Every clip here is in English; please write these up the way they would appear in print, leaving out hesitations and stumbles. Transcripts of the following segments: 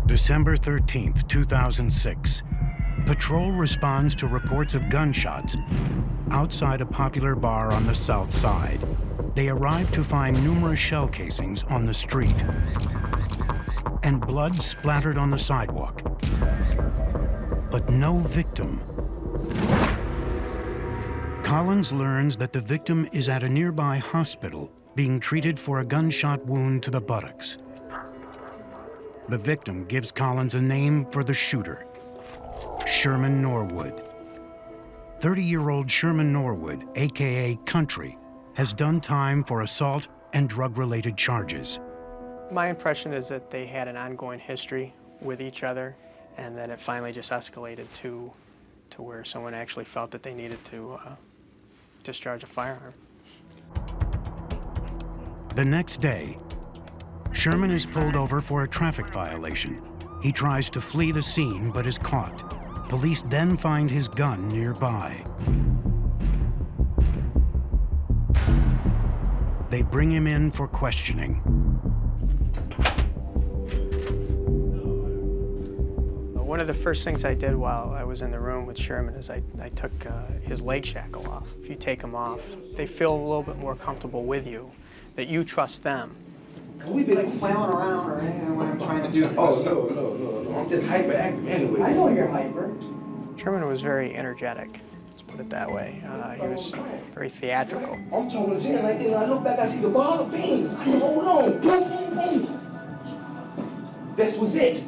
December 13th, 2006. Patrol responds to reports of gunshots outside a popular bar on the south side. They arrive to find numerous shell casings on the street and blood splattered on the sidewalk, but no victim. Collins learns that the victim is at a nearby hospital being treated for a gunshot wound to the buttocks. The victim gives Collins a name for the shooter, Sherman Norwood. 30-year-old Sherman Norwood, AKA Country, has done time for assault and drug-related charges. My impression is that they had an ongoing history with each other, and then it finally just escalated to where someone actually felt that they needed to discharge a firearm. The next day, Sherman is pulled over for a traffic violation. He tries to flee the scene, but is caught. Police then find his gun nearby. They bring him in for questioning. One of the first things I did while I was in the room with Sherman is I took his leg shackle off. If you take them off, they feel a little bit more comfortable with you, that you trust them. We've been flailing around or anything when I'm trying to do this. Oh, no. I'm just hyperactive anyway. I know you're hyper. Sherman was very energetic, let's put it that way. He was very theatrical. I'm talking to Jen like that, and I look back, I see the ball of beans. I said, hold on, boom, boom, boom. That was it.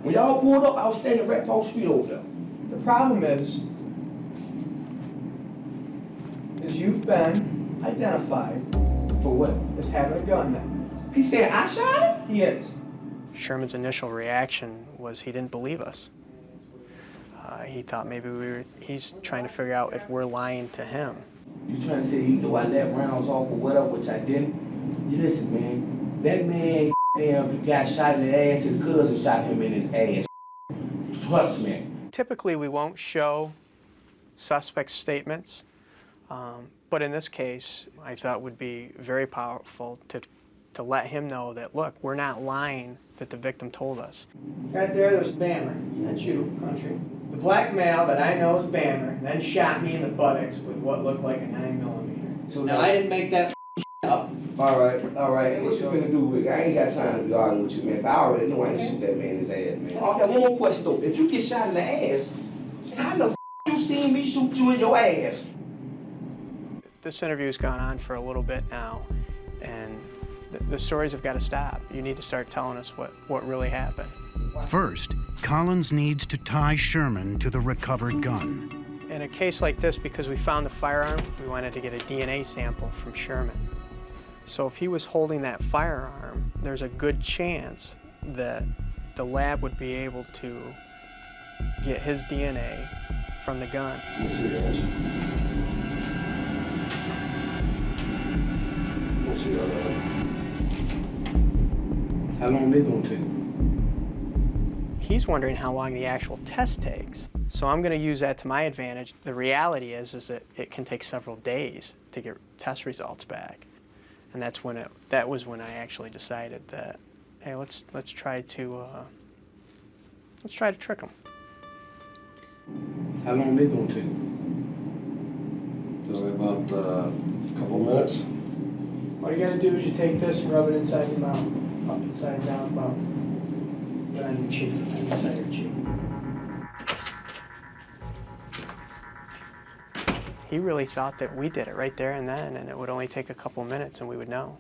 When y'all pulled up, I was standing right across the street over there. The problem is you've been identified For what? as having a gun then. He said, I shot him? He is. Sherman's initial reaction was he didn't believe us. He thought maybe he's trying to figure out if we're lying to him. You trying to say, you know, I let rounds off or whatever, which I didn't? You listen, man, that man damn got shot in the ass, his cousin shot him in his ass. Trust me. Typically, we won't show suspect statements, but in this case, I thought would be very powerful to let him know that, look, we're not lying that the victim told us. Right there's Bammer. That's you, Country. The black male that I know is Bammer then shot me in the buttocks with what looked like a 9mm. So now, I didn't make that up. All right. And what you finna do, Rick? I ain't got time to be arguing with you, man. I already know I ain't shoot that man in his ass, man. Okay, one more question, though. If you get shot in the ass, how the you seen me shoot you in your ass? This interview's gone on for a little bit now, and the stories have got to stop. You need to start telling us what really happened. First, Collins needs to tie Sherman to the recovered gun. In a case like this, because we found the firearm, we wanted to get a DNA sample from Sherman. So if he was holding that firearm, there's a good chance that the lab would be able to get his DNA from the gun. How long they gonna take? He's wondering how long the actual test takes. So I'm going to use that to my advantage. The reality is that it can take several days to get test results back. And that was when I actually decided that, hey, let's try to trick him. How long they gonna take? Probably about a couple minutes. All you gotta do is you take this and rub it inside your mouth. Up, inside, and down, about. Put on your cheek, inside your cheek. He really thought that we did it right there and then, and it would only take a couple minutes and we would know.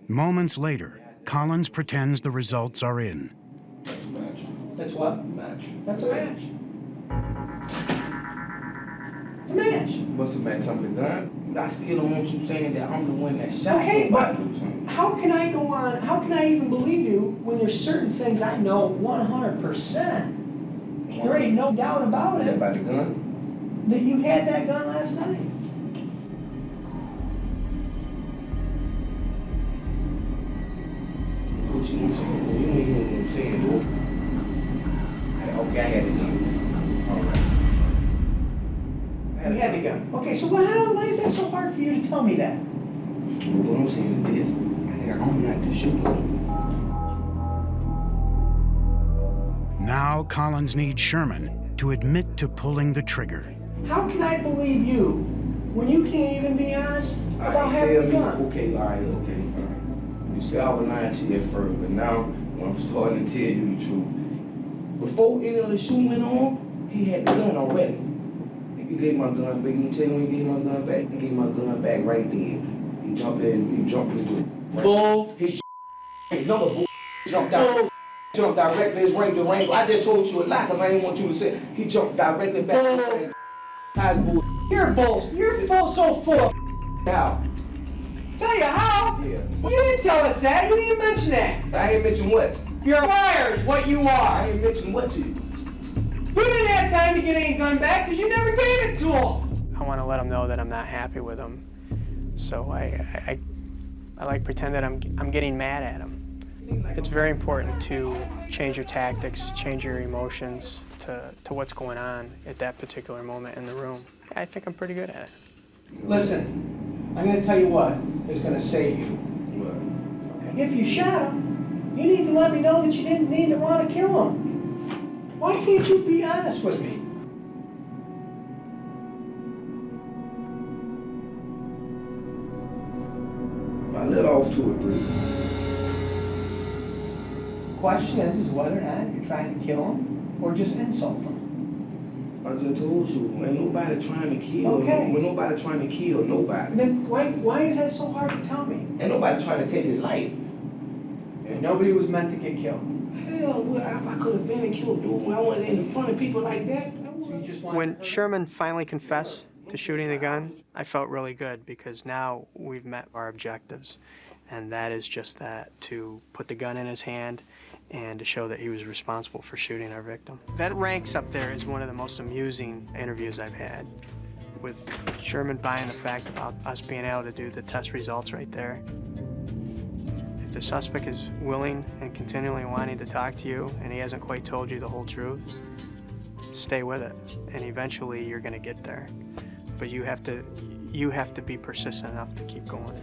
Moments later, Collins pretends the results are in. That's a match. That's what? Match. That's a match. It's a match. What's the match? I'm the gun? I still don't want you saying that I'm the one that shot Okay, but somebody. how can I go on, how can I even believe you when there's certain things I know 100%? There ain't no doubt about Is that it about the gun? that you had that gun last night. What you want to say? You ain't hear what I'm saying, though. Okay, I had the gun. All right. You had the gun. Okay, so why is that so hard for you to tell me that? What I'm saying is this. I'm not the shooter. Now Collins needs Sherman to admit to pulling the trigger. How can I believe you when you can't even be honest about Alright, having tell a me, gun? okay, alright, okay, fine. You said I was lying to you at first, but now when I'm starting to tell you the truth. Before any of the shooting went on, he had the gun already. He gave my gun back. You tell me when he gave my gun back? He gave my gun back right then. He jumped into it. Right? Bull. He another bull jumped out. Jumped directly his ring to ring. I just told you a lie because I didn't want you to say he jumped directly back. Bull. Bull. You're bull. You're so full of Now, Tell you how? yeah. You didn't tell us that. You didn't mention that. I ain't mention what? You're a liar is what you I are. ain't mention what to you. You didn't have time to get any gun back because you never gave it to him. I want to let him know that I'm not happy with him. So I like pretend that I'm getting mad at him. It's very important to change your tactics, change your emotions to what's going on at that particular moment in the room. I think I'm pretty good at it. Listen, I'm going to tell you what is going to save you. What? Okay. If you shot him, you need to let me know that you didn't mean to want to kill him. Why can't you be honest with me? I let off 2 or 3. Question is whether or not you're trying to kill him or just insult him. I just told you, ain't nobody trying to kill. Okay. Ain't nobody trying to kill nobody. Then why is that so hard to tell me? Ain't nobody trying to take his life. And nobody was meant to get killed. Hell, well, if I could have been and killed dude when I went in front of people like that, I So you would. just want When Sherman finally confessed to shooting the gun, I felt really good because now we've met our objectives. And that is just that, to put the gun in his hand and to show that he was responsible for shooting our victim. That ranks up there as one of the most amusing interviews I've had, with Sherman buying the fact about us being able to do the test results right there. If the suspect is willing and continually wanting to talk to you and he hasn't quite told you the whole truth, stay with it, and eventually you're gonna get there. But you have to be persistent enough to keep going.